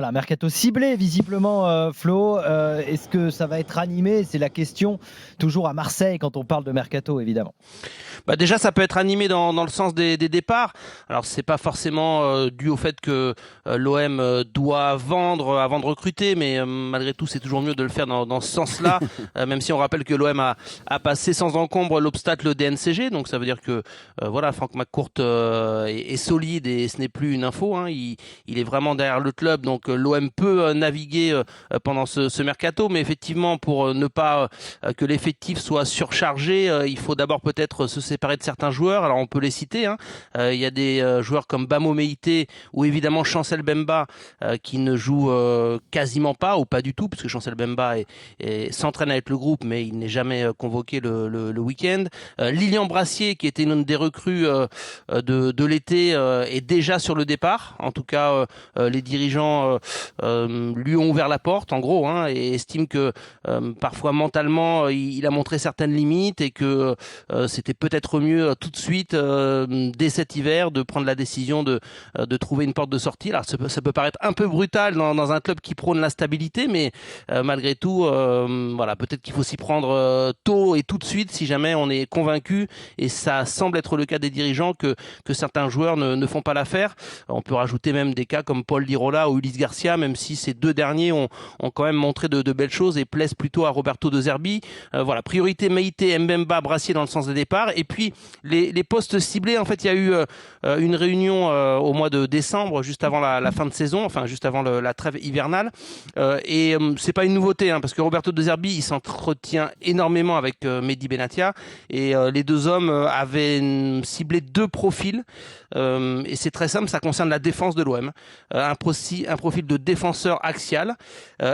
Voilà, mercato ciblé visiblement, Flo. Est-ce que ça va être animé? C'est la question toujours à Marseille quand on parle de mercato, évidemment. Bah déjà, ça peut être animé dans le sens des départs. Alors, c'est pas forcément dû au fait que l'OM doit vendre avant de recruter, mais malgré tout, c'est toujours mieux de le faire dans ce sens-là, même si on rappelle que l'OM a passé sans encombre l'obstacle DNCG. Donc, ça veut dire que voilà, Franck McCourt est solide et ce n'est plus une info. Hein. Il est vraiment derrière le club, donc l'OM peut naviguer pendant ce mercato, mais effectivement, pour ne pas que l'effectif soit surchargé, il faut d'abord peut-être se séparer de certains joueurs. Alors on peut les citer, hein. Il y a des joueurs comme Bamo Meïté ou évidemment Chancel Bemba qui ne joue quasiment pas ou pas du tout, puisque Chancel Bemba s'entraîne avec le groupe, mais il n'est jamais convoqué le week-end. Lilian Brassier, qui était une des recrues de l'été, est déjà sur le départ. En tout cas, les dirigeants lui ont ouvert la porte, en gros, hein, et estiment que parfois mentalement, il a montré certaines limites et que c'était peut-être mieux tout de suite, dès cet hiver, de prendre la décision de trouver une porte de sortie. Alors, ça peut paraître un peu brutal dans un club qui prône la stabilité, mais malgré tout, voilà, peut-être qu'il faut s'y prendre tôt et tout de suite si jamais on est convaincu, et ça semble être le cas des dirigeants, que certains joueurs ne font pas l'affaire. On peut rajouter même des cas comme Paul Lirola ou Ulysse Garcia, même si ces deux derniers ont quand même montré de belles choses et plaisent plutôt à Roberto De Zerbi. Voilà, priorité Meïté, Mbemba, Brassier dans le sens des départs. Et puis les postes ciblés, en fait, il y a eu une réunion au mois de décembre, juste avant la fin de saison, enfin juste avant la trêve hivernale. Et c'est pas une nouveauté, hein, parce que Roberto De Zerbi, il s'entretient énormément avec Mehdi Benatia, et les deux hommes avaient ciblé deux profils. Et c'est très simple, ça concerne la défense de l'OM. Un profil de défenseur axial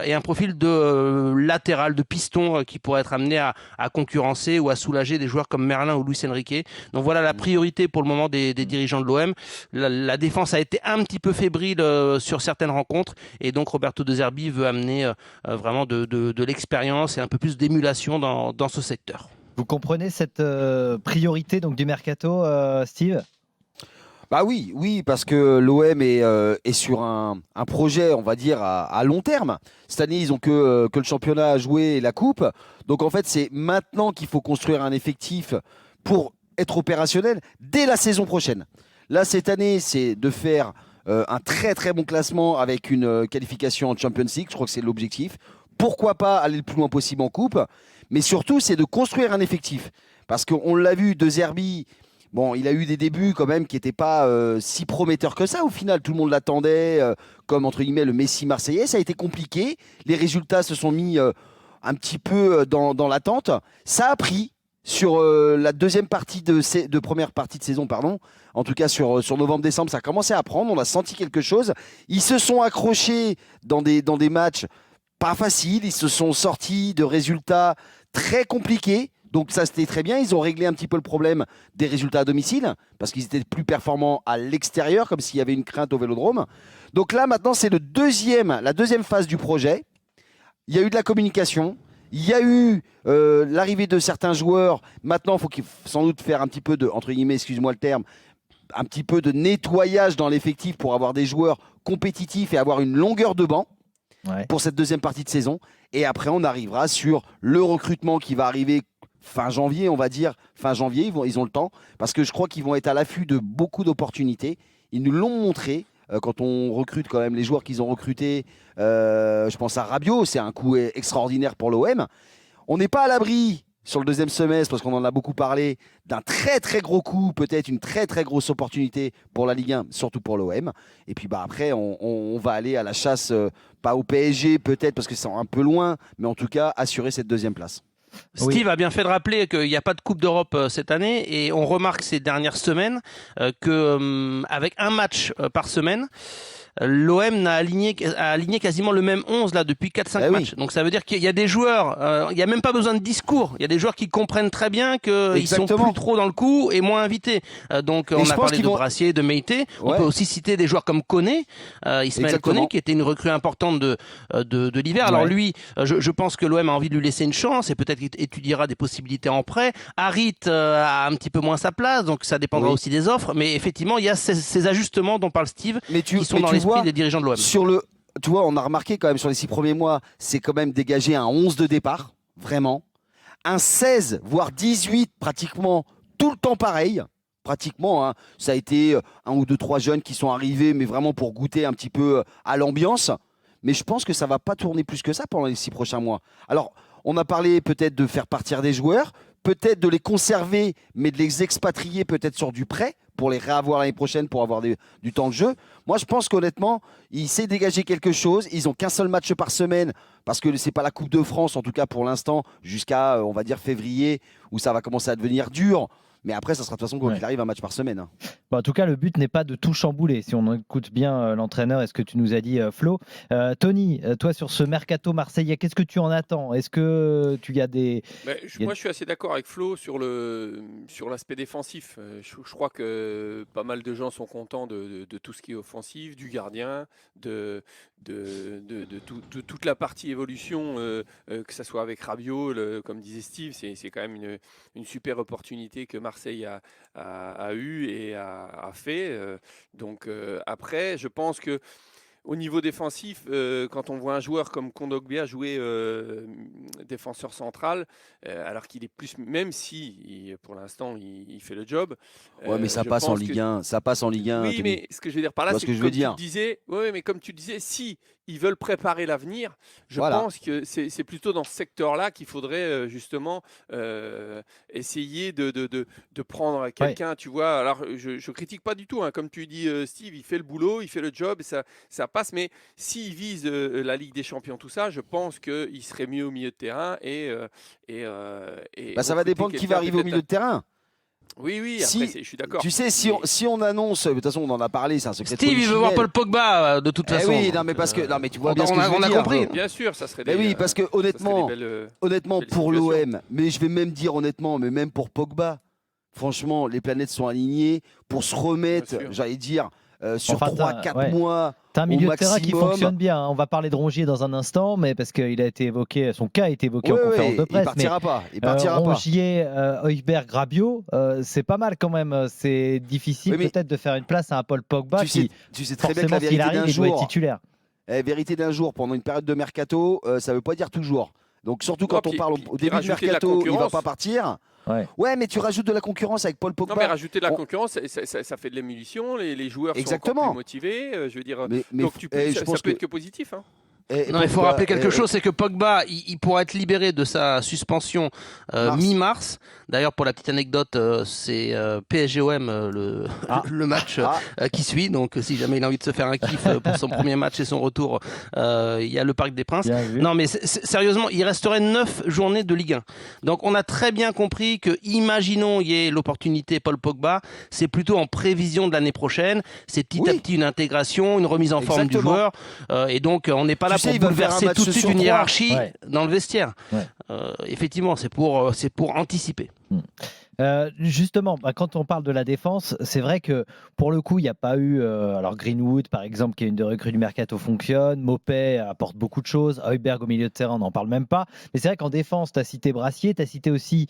et un profil de latéral, de piston, qui pourrait être amené à concurrencer ou à soulager des joueurs comme Merlin ou Luis Enrique. Donc voilà la priorité pour le moment des dirigeants de l'OM. La défense a été un petit peu fébrile sur certaines rencontres, et donc Roberto De Zerbi veut amener vraiment de l'expérience et un peu plus d'émulation dans ce secteur. Vous comprenez cette priorité donc, du mercato, Steve? Bah oui, oui, parce que l'OM est sur un projet, on va dire, à long terme. Cette année, ils ont que le championnat à jouer et la coupe. Donc en fait, c'est maintenant qu'il faut construire un effectif pour être opérationnel dès la saison prochaine. Là, cette année, c'est de faire un très très bon classement avec une qualification en Champions League. Je crois que c'est l'objectif. Pourquoi pas aller le plus loin possible en coupe? Mais surtout, c'est de construire un effectif. Parce qu'on l'a vu, De Zerbi. Bon, il a eu des débuts quand même qui n'étaient pas si prometteurs que ça. Au final, tout le monde l'attendait comme, entre guillemets, le Messi marseillais. Ça a été compliqué. Les résultats se sont mis un petit peu dans l'attente. Ça a pris sur la deuxième partie de première partie de saison, pardon. En tout cas, sur novembre-décembre, ça a commencé à prendre. On a senti quelque chose. Ils se sont accrochés dans des matchs pas faciles. Ils se sont sortis de résultats très compliqués. Donc ça, c'était très bien. Ils ont réglé un petit peu le problème des résultats à domicile, parce qu'ils étaient plus performants à l'extérieur, comme s'il y avait une crainte au Vélodrome. Donc là, maintenant, c'est la deuxième phase du projet. Il y a eu de la communication. Il y a eu l'arrivée de certains joueurs. Maintenant, il faut sans doute faire un petit peu de, entre guillemets, excuse-moi le terme, un petit peu de nettoyage dans l'effectif pour avoir des joueurs compétitifs et avoir une longueur de banc. Ouais. Pour cette deuxième partie de saison. Et après, on arrivera sur le recrutement qui va arriver fin janvier, on va dire. Fin janvier, ils ont le temps. Parce que je crois qu'ils vont être à l'affût de beaucoup d'opportunités. Ils nous l'ont montré quand on recrute quand même les joueurs qu'ils ont recrutés. Je pense à Rabiot, c'est un coup extraordinaire pour l'OM. On n'est pas à l'abri sur le deuxième semestre, parce qu'on en a beaucoup parlé, d'un très très gros coup, peut-être une très très grosse opportunité pour la Ligue 1, surtout pour l'OM. Et puis après, on va aller à la chasse, pas au PSG peut-être, parce que c'est un peu loin, mais en tout cas, assurer cette deuxième place. Steve a bien fait de rappeler qu'il n'y a pas de Coupe d'Europe cette année, et on remarque ces dernières semaines qu'avec un match par semaine, l'OM a aligné quasiment le même 11 là depuis 4-5 matchs. Donc ça veut dire qu'il y a des joueurs, il n'y a même pas besoin de discours. Il y a des joueurs qui comprennent très bien qu'ils sont plus trop dans le coup et moins invités. Donc on a parlé de Brassier, de Meïté. On peut aussi citer des joueurs comme Koné, Ismaël Koné, qui était une recrue importante de l'hiver. Alors lui, je pense que l'OM a envie de lui laisser une chance et peut-être étudiera des possibilités en prêt. Harit a un petit peu moins sa place, donc ça dépendra aussi des offres. Mais effectivement, il y a ces ajustements dont parle Steve qui sont dans les des dirigeants de l'OM. tu vois, on a remarqué quand même sur les 6 premiers mois, c'est quand même dégagé un 11 de départ, vraiment. Un 16, voire 18, pratiquement tout le temps pareil. Pratiquement, hein. Ça a été un ou deux, trois jeunes qui sont arrivés, mais vraiment pour goûter un petit peu à l'ambiance. Mais je pense que ça ne va pas tourner plus que ça pendant les 6 prochains mois. Alors, on a parlé peut-être de faire partir des joueurs, peut-être de les conserver, mais de les expatrier peut-être sur du prêt pour les réavoir l'année prochaine pour avoir du temps de jeu. Moi, je pense qu'honnêtement, il s'est dégagé quelque chose. Ils n'ont qu'un seul match par semaine parce que ce n'est pas la Coupe de France, en tout cas pour l'instant, jusqu'à, on va dire, février, où ça va commencer à devenir dur. Mais après, ça sera de toute façon, quand il arrive, un match par semaine. Hein. Bon, en tout cas, le but n'est pas de tout chambouler, si on écoute bien l'entraîneur et ce que tu nous as dit, Flo. Tony, toi, sur ce mercato marseillais, qu'est-ce que tu en attends? Est-ce que tu y as des... Moi, je suis assez d'accord avec Flo sur l'aspect défensif. Je crois que pas mal de gens sont contents de tout ce qui est offensif, du gardien, de toute la partie évolution, que ce soit avec Rabiot, comme disait Steve, c'est quand même une super opportunité que Marseille a eu et a fait. Donc après, je pense que au niveau défensif, quand on voit un joueur comme Kondogbia jouer défenseur central, alors qu'il est plus, même si pour l'instant il fait le job. Ouais, mais ça passe en Ligue 1. Ça passe en Ligue 1. Oui, mais ce que je veux dire par là, c'est que comme tu le disais, mais comme tu le disais, si ils veulent préparer l'avenir, je pense que c'est plutôt dans ce secteur-là qu'il faudrait justement essayer de prendre quelqu'un, tu vois. Alors, je critique pas du tout, hein, comme tu dis, Steve, il fait le boulot, il fait le job, ça passe. Mais s'il vise la Ligue des Champions, tout ça, je pense qu'il serait mieux au milieu de terrain ça va dépendre qui va arriver au milieu de terrain. Oui, après, je suis d'accord. Tu sais, si on annonce, de toute façon, on en a parlé, c'est un secret. Steve, il veut voir Paul Pogba, de toute façon. Oui, non, mais parce que, non, mais tu vois bien ce que je veux on a dire. compris. Bien sûr, ça serait. Oui, parce que honnêtement, pour l'OM, mais je vais même dire honnêtement, mais même pour Pogba, franchement, les planètes sont alignées pour se remettre, j'allais dire, sur 3-4 mois. T'as un milieu de terrain qui fonctionne bien. Hein. On va parler de Rongier dans un instant, mais parce qu'il a été évoqué, son cas a été évoqué en conférence de presse. Il partira pas. Rongier, Højbjerg, Rabiot, c'est pas mal quand même. C'est difficile peut-être de faire une place à un Paul Pogba tu sais très bien que la vérité d'un jour, il doit être titulaire. Vérité d'un jour, pendant une période de mercato, ça veut pas dire toujours. Donc surtout quand on parle au début du mercato, il va pas partir. Ouais, mais tu rajoutes de la concurrence avec Paul Pogba. Non, mais rajouter de la concurrence, ça fait de l'émulsion. Les joueurs sont encore plus motivés. Je veux dire, donc ça peut être que positif. Hein. Non, il faut rappeler quelque chose, c'est que Pogba, il pourra être libéré de sa suspension mi-mars. D'ailleurs, pour la petite anecdote, c'est PSG-OM le match qui suit. Donc, si jamais il a envie de se faire un kiff pour son premier match et son retour, il y a le Parc des Princes. Non, mais sérieusement, il resterait 9 journées de Ligue 1. Donc, on a très bien compris que, imaginons il y ait l'opportunité Paul Pogba, c'est plutôt en prévision de l'année prochaine. C'est petit à petit une intégration, une remise en forme du joueur. Et donc, on n'est pas là pour bouleverser tout de suite une hiérarchie dans le vestiaire. Effectivement, c'est pour anticiper. Justement, quand on parle de la défense, c'est vrai que pour le coup, il n'y a pas eu. Alors Greenwood, par exemple, qui est une des recrues du mercato, fonctionne. Mopé apporte beaucoup de choses. Højbjerg au milieu de terrain, on n'en parle même pas. Mais c'est vrai qu'en défense, tu as cité Brassier, tu as cité aussi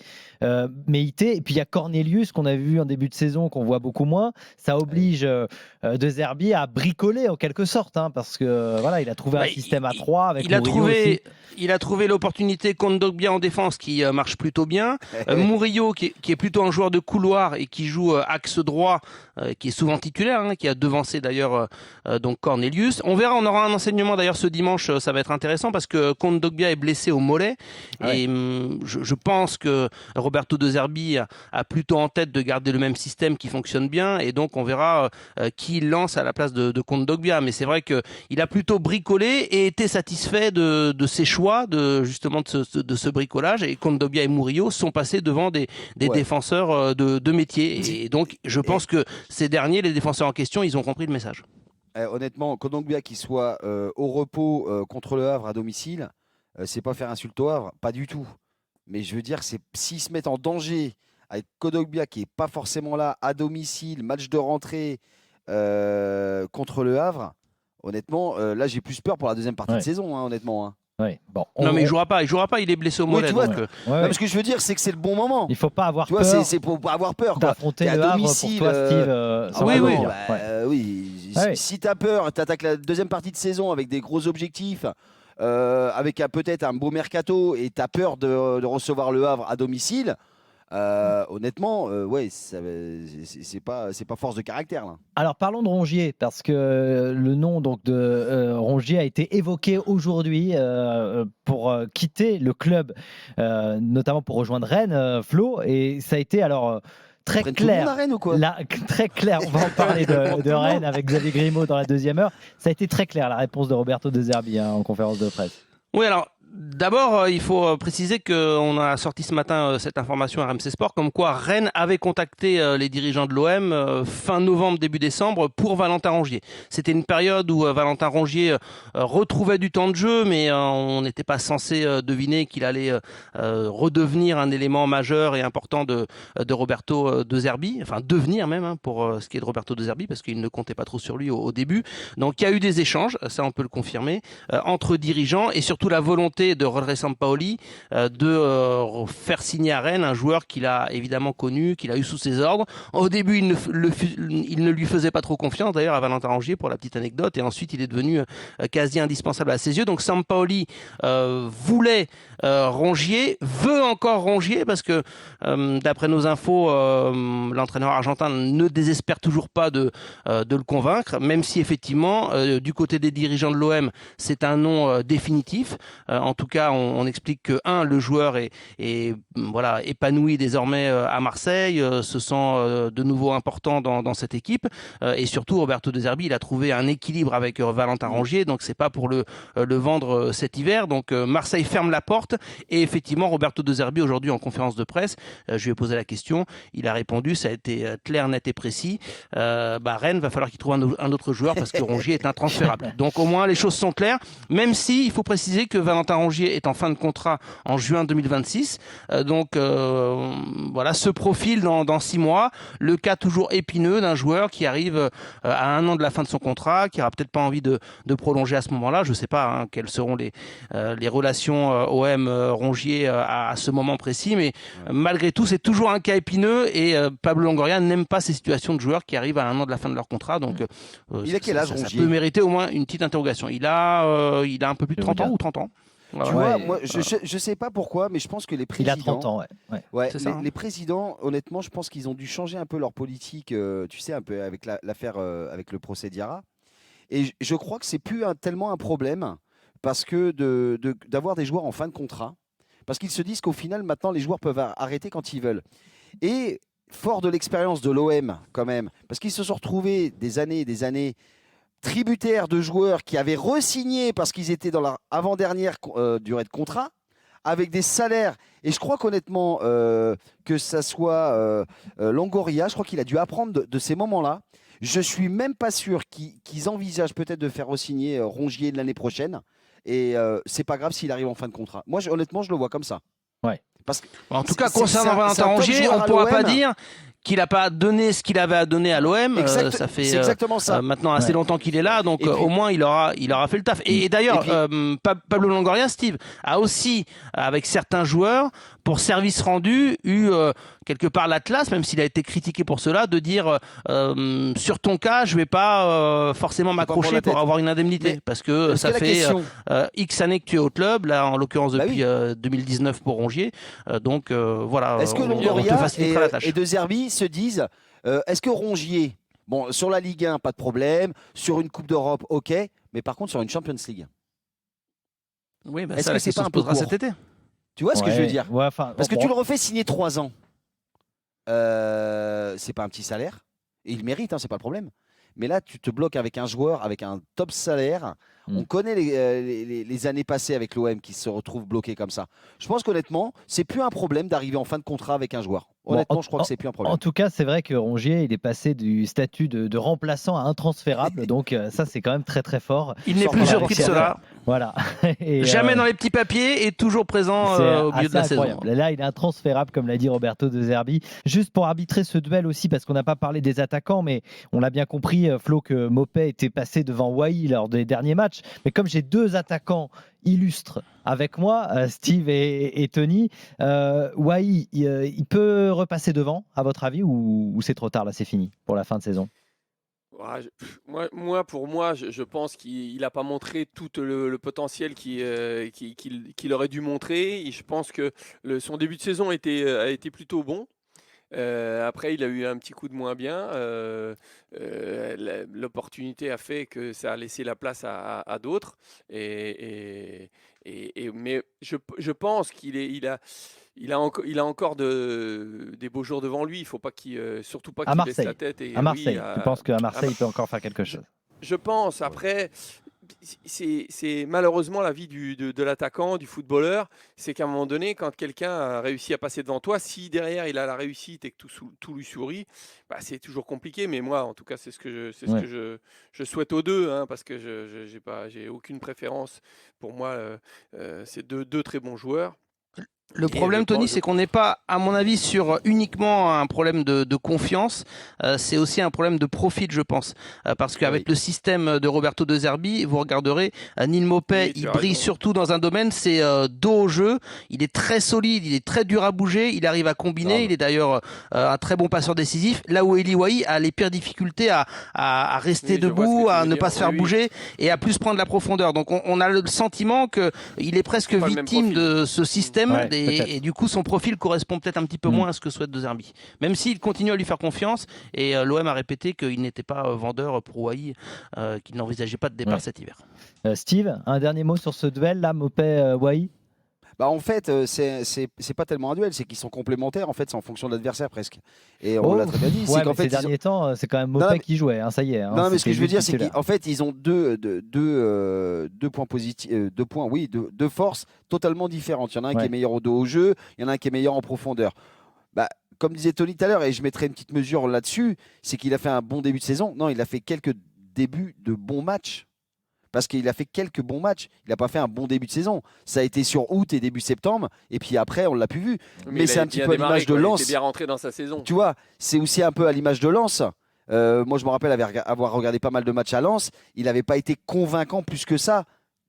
Meïté. Et puis il y a Cornelius, qu'on a vu en début de saison, qu'on voit beaucoup moins. Ça oblige De Zerbi à bricoler en quelque sorte, hein, parce que voilà, il a trouvé un système à 3 avec il a trouvé l'opportunité Kondogbia en défense qui marche plutôt bien. Murillo qui est plutôt un joueur de couloir et qui joue axe droit, qui est souvent titulaire, hein, qui a devancé d'ailleurs donc Cornelius. On verra, on aura un enseignement d'ailleurs ce dimanche, ça va être intéressant parce que Kondogbia est blessé au mollet et je pense que Roberto De Zerbi a plutôt en tête de garder le même système qui fonctionne bien et donc on verra qui lance à la place de Kondogbia. Mais c'est vrai qu'il a plutôt bricolé et été satisfait de ses choix, justement de ce bricolage, et Kondogbia et Murillo sont passés devant des défenseurs de métier. Et donc, je pense que ces derniers, les défenseurs en question, ils ont compris le message. Honnêtement, Kondogbia qui soit au repos contre le Havre à domicile, c'est pas faire insulte au Havre, pas du tout. Mais je veux dire, s'ils se mettent en danger avec Kondogbia qui est pas forcément là à domicile, match de rentrée contre le Havre, honnêtement, là j'ai plus peur pour la deuxième partie de saison, hein, honnêtement. Hein. Ouais. Bon, Non, mais il jouera pas, il est blessé au mollet. tu vois, donc, Ouais, Non, ouais. mais ce que je veux dire, c'est que c'est le bon moment. Il faut pas avoir Tu vois, peur c'est pour pas avoir peur, quoi. d'affronter T'es à le Havre pour domicile, toi, Steve. Ah sans oui, rien oui. dire. bah, Ouais. oui. Ouais. Si t'as peur, t'attaques la deuxième partie de saison avec des gros objectifs, avec peut-être un beau mercato, et t'as peur de recevoir le Havre à domicile. Honnêtement, ouais, c'est pas force de caractère là. Alors parlons de Rongier parce que le nom donc de Rongier a été évoqué aujourd'hui pour quitter le club, notamment pour rejoindre Rennes, Flo, et ça a été alors très Prennent tout le monde à clair. Rennes ou quoi? Très clair, on va en parler de Rennes avec Xavier Grimaud dans la deuxième heure. Ça a été très clair la réponse de Roberto De Zerbi en conférence de presse. Oui, alors d'abord, il faut préciser qu'on a sorti ce matin cette information à RMC Sport, comme quoi Rennes avait contacté les dirigeants de l'OM fin novembre, début décembre, pour Valentin Rongier. C'était une période où Valentin Rongier retrouvait du temps de jeu, mais on n'était pas censé deviner qu'il allait redevenir un élément majeur et important de Roberto De Zerbi, enfin devenir même, pour ce qui est de Roberto De Zerbi, parce qu'il ne comptait pas trop sur lui au début. Donc il y a eu des échanges, ça on peut le confirmer, entre dirigeants, et surtout la volonté de Rodri Sampaoli de faire signer à Rennes un joueur qu'il a évidemment connu, qu'il a eu sous ses ordres. Au début, il ne lui faisait pas trop confiance, d'ailleurs, à Valentin Rongier, pour la petite anecdote, et ensuite il est devenu quasi indispensable à ses yeux. Donc Sampaoli voulait Rongier, veut encore Rongier, parce que d'après nos infos, l'entraîneur argentin ne désespère toujours pas de le convaincre, même si effectivement, du côté des dirigeants de l'OM, c'est un nom définitif. En tout cas, on explique que le joueur est voilà, épanoui désormais à Marseille, se sent de nouveau important dans cette équipe, et surtout Roberto De Zerbi, il a trouvé un équilibre avec Valentin Rongier, donc c'est pas pour le vendre cet hiver. Donc Marseille ferme la porte, et effectivement Roberto De Zerbi aujourd'hui en conférence de presse, je lui ai posé la question, il a répondu, ça a été clair, net et précis. Rennes va falloir qu'il trouve un autre joueur parce que Rongier est intransférable. Donc au moins les choses sont claires, même si il faut préciser que Valentin Rongier est en fin de contrat en juin 2026. Voilà, ce profil dans 6 mois, le cas toujours épineux d'un joueur qui arrive à 1 an de la fin de son contrat, qui n'aura peut-être pas envie de prolonger à ce moment-là. Je ne sais pas quelles seront les relations OM-Rongier à ce moment précis, mais malgré tout, c'est toujours un cas épineux, et Pablo Longoria n'aime pas ces situations de joueurs qui arrivent à 1 an de la fin de leur contrat. Donc, il a quel âge, ça Rongier? peut mériter au moins une petite interrogation. Il a un peu plus de 30 ans ou 30 ans. Tu Ouais. vois, moi, je sais pas pourquoi, mais je pense que les Il présidents. a 30 ans, ouais. Ouais, C'est ça, hein. les présidents, honnêtement, je pense qu'ils ont dû changer un peu leur politique, tu sais, un peu avec l'affaire avec le procès Diarra. Et je crois que c'est plus tellement un problème parce que d'avoir des joueurs en fin de contrat, parce qu'ils se disent qu'au final, maintenant, les joueurs peuvent arrêter quand ils veulent. Et fort de l'expérience de l'OM, quand même, parce qu'ils se sont retrouvés des années et des années tributaires de joueurs qui avaient re-signé parce qu'ils étaient dans leur avant-dernière durée de contrat, avec des salaires. Et je crois qu'honnêtement, que ça soit Longoria, je crois qu'il a dû apprendre de ces moments-là. Je suis même pas sûr qu'ils envisagent peut-être de faire re-signer Rongier de l'année prochaine. Et c'est pas grave s'il arrive en fin de contrat. Moi, honnêtement, je le vois comme ça. Ouais. Parce que En tout cas, c'est concernant un Valentin top Rongier, joueur on ne à pourra pas l'OM. dire qu'il n'a pas donné ce qu'il avait à donner à l'OM. Ça fait c'est exactement ça. maintenant assez longtemps qu'il est là, donc Et puis- au moins il aura fait le taf. Et d'ailleurs, Et puis- Pablo Longoria, Steve, a aussi, avec certains joueurs, pour service rendu, eu quelque part l'Atlas, même s'il a été critiqué pour cela, de dire sur ton cas, je ne vais pas forcément m'accrocher la pour tête. avoir une indemnité, Mais parce que ça la fait question, X années que tu es au club, là en l'occurrence Bah depuis oui. 2019 pour Rongier. Donc voilà, est-ce que on te Longoria facilitera la tâche. et De Zerbi se disent, est-ce que Rongier, bon, sur la Ligue 1, pas de problème, sur une Coupe d'Europe, ok, mais par contre sur une Champions League, Oui, bah est-ce ça, que la c'est question pas un se peu posera court cet été. tu vois ce que je veux dire? Ouais, enfin, Parce que bon, tu le refais signer 3 ans, c'est pas un petit salaire, et il mérite, hein, c'est pas le problème. Mais là, tu te bloques avec un joueur avec un top salaire. On connaît les années passées avec l'OM qui se retrouvent bloqués comme ça. Je pense qu'honnêtement, c'est plus un problème d'arriver en fin de contrat avec un joueur. Honnêtement, je crois que c'est plus un problème. En tout cas, c'est vrai que Rongier, il est passé du statut de remplaçant à intransférable. Donc ça, c'est quand même très très fort. Il n'est Sort plus par la surpris de portière. cela. Voilà. Et, Jamais dans les petits papiers et toujours présent c'est au milieu de la assez saison. incroyable. Là, il est intransférable, comme l'a dit Roberto De Zerbi. Juste pour arbitrer ce duel aussi, parce qu'on n'a pas parlé des attaquants, mais on l'a bien compris, Flo, que Mopé était passé devant Wai lors des derniers matchs. Mais comme j'ai deux attaquants illustres avec moi, Steve et Tony, Wai, il peut repasser devant, à votre avis, ou c'est trop tard, là, c'est fini pour la fin de saison? Ouais, pour moi, je pense qu'il n'a pas montré tout le potentiel qu'il aurait dû montrer. Et je pense que son début de saison a été plutôt bon. Après, il a eu un petit coup de moins bien. L'opportunité a fait que ça a laissé la place à d'autres. Mais je pense il a encore des beaux jours devant lui. Il faut pas surtout pas À qu'il baisse Marseille. la tête. À Marseille. Tu penses qu'à À Marseille, il peut encore faire quelque je, chose? je pense. Après, c'est malheureusement la vie de l'attaquant, du footballeur. C'est qu'à un moment donné, quand quelqu'un a réussi à passer devant toi, si derrière il a la réussite et que tout lui sourit, bah, c'est toujours compliqué. Mais moi, en tout cas, c'est ce Ouais. que je souhaite aux deux, hein, parce que j'ai aucune préférence. Pour moi, c'est deux très bons joueurs. Le Et je problème, Tony, pense, c'est qu'on n'est pas, à mon avis, sur uniquement un problème de confiance. C'est aussi un problème de profil, je pense. Parce qu'avec Oui. le système de Roberto De Zerbi, vous regarderez, Neil Maupay, Oui, tu il as brille raison. surtout dans un domaine, c'est dos au jeu. Il est très solide, il est très dur à bouger, il arrive à combiner. Grave. Il est d'ailleurs un très bon passeur décisif. Là où Eli Wahi a les pires difficultés à rester Oui, je vois ce que debout, tu à veux ne dire. pas se faire Oui, oui. bouger et à plus prendre la profondeur. Donc on a le sentiment qu'il est presque Pas le même victime profil. de ce système Ouais, peut-être. et du coup son profil correspond peut-être un petit peu Mm. moins à ce que souhaite De Zerbi. Même s'il continue à lui faire confiance et l'OM a répété qu'il n'était pas vendeur pour Wai, qu'il n'envisageait pas de départ Ouais. cet hiver. Steve, un dernier mot sur ce duel là, Mopé-Wai? Bah en fait, c'est pas tellement un duel, c'est qu'ils sont complémentaires. En fait, c'est en fonction de l'adversaire presque. Et on Oh, l'a très bien dit. ouais, C'est qu'en mais fait, ces ils ont- derniers temps, c'est quand même Non, Mopé mais- qui jouait, hein, ça y est. Hein, Non, mais ce que c'était je veux lui le dire, c'est titulaire. qu'en fait, ils ont deux points positifs, deux forces totalement différentes. Il y en a un qui Ouais. est meilleur au dos au jeu, il y en a un qui est meilleur en profondeur. Bah, comme disait Tony tout à l'heure, et je mettrai une petite mesure là-dessus, c'est qu'il a fait un bon début de saison. Non, il a fait quelques débuts de bons matchs. Parce qu'il a fait quelques bons matchs. Il n'a pas fait un bon début de saison. Ça a été sur août et début septembre. Et puis après, on ne l'a plus vu. Mais il c'est a un petit bien peu à démarré, l'image de quoi. Il Lens. était bien rentré dans sa saison. Tu vois, c'est aussi un peu à l'image de Lens. Moi, je me rappelle avoir regardé pas mal de matchs à Lens. Il n'avait pas été convaincant plus que ça.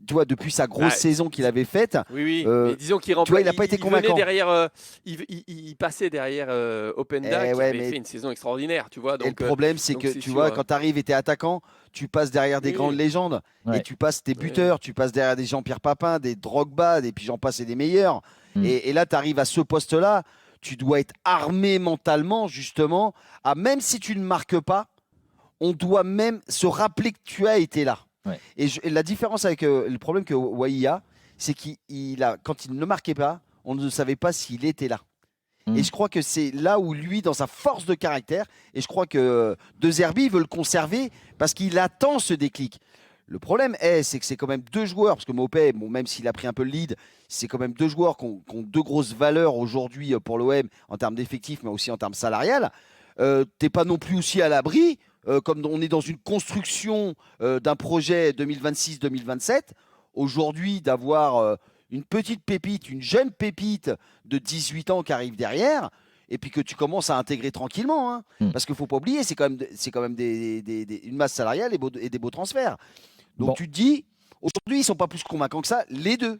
Tu vois, depuis sa grosse Bah, saison qu'il avait faite. Oui, oui. Euh, Mais disons qu'il tu vois, il a pas été venait convaincant. derrière, il passait derrière Openda, Eh qui ouais, avait mais- fait une saison extraordinaire, tu vois. Et le Donc, problème, c'est donc que c'est tu sûr, vois, hein. quand tu arrives et tu es attaquant, tu passes derrière des Oui. grandes légendes. Ouais. Et tu passes tes buteurs, tu passes derrière des Jean-Pierre Papin, des Drogba, et puis j'en passe et des meilleurs. Mm. Et là, tu arrives à ce poste-là, tu dois être armé mentalement, justement, même si tu ne marques pas, on doit même se rappeler que tu as été là. Ouais. Et la différence avec le problème que Wai a, c'est quand il ne marquait pas, on ne savait pas s'il était là. Mm. Et je crois que c'est là où lui, dans sa force de caractère, et je crois que De Zerbi veut le conserver parce qu'il attend ce déclic. Le problème c'est que c'est quand même deux joueurs, parce que Mopé, bon, même s'il a pris un peu le lead, c'est quand même deux joueurs qui ont deux grosses valeurs aujourd'hui pour l'OM en termes d'effectifs, mais aussi en termes salariales. T'es pas non plus aussi à l'abri, comme on est dans une construction d'un projet 2026-2027. Aujourd'hui, d'avoir une petite pépite, une jeune pépite de 18 ans qui arrive derrière, et puis que tu commences à intégrer tranquillement. Hein. Mm. Parce qu'il ne faut pas oublier, c'est quand même une masse salariale et des beaux transferts. Donc Bon. tu te dis, aujourd'hui, ils ne sont pas plus convaincants que ça, les deux.